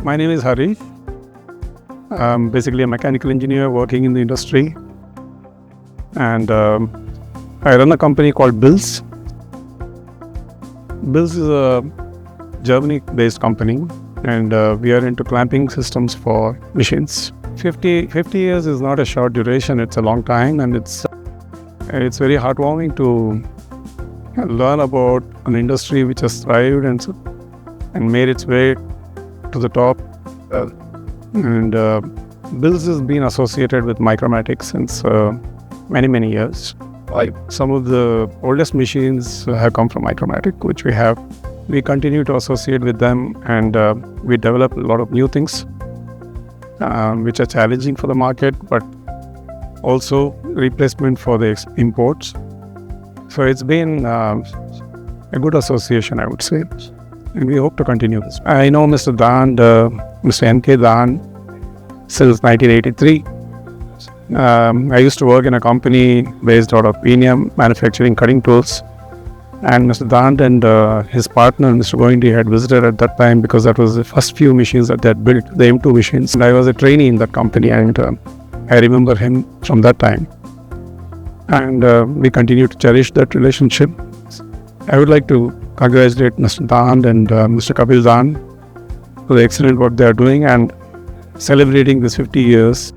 My name is Harish. I'm basically a mechanical engineer working in the industry. And I run a company called Bilz. Bilz is a Germany-based company, and we are into clamping systems for machines. 50 years is not a short duration, it's a long time, and it's very heartwarming to learn about an industry which has thrived and made its way to the top. Bilz has been associated with Micromatic since many years. Some of the oldest machines have come from Micromatic, which we continue to associate with them, and we develop a lot of new things which are challenging for the market, but also replacement for the imports. So it's been a good association, I would say, and we hope to continue this. I know Mr. Dan, Mr. N.K. Dan, since 1983. I used to work in a company based out of Penia, manufacturing cutting tools. And Mr. Dant and his partner, Mr. Goindi, had visited at that time because that was the first few machines that they had built, the M2 machines. And I was a trainee in that company, and I remember him from that time. And we continue to cherish that relationship. I would like to congratulate Mr. Dant and Mr. Kapil Dant for the excellent work they are doing and celebrating this 50 years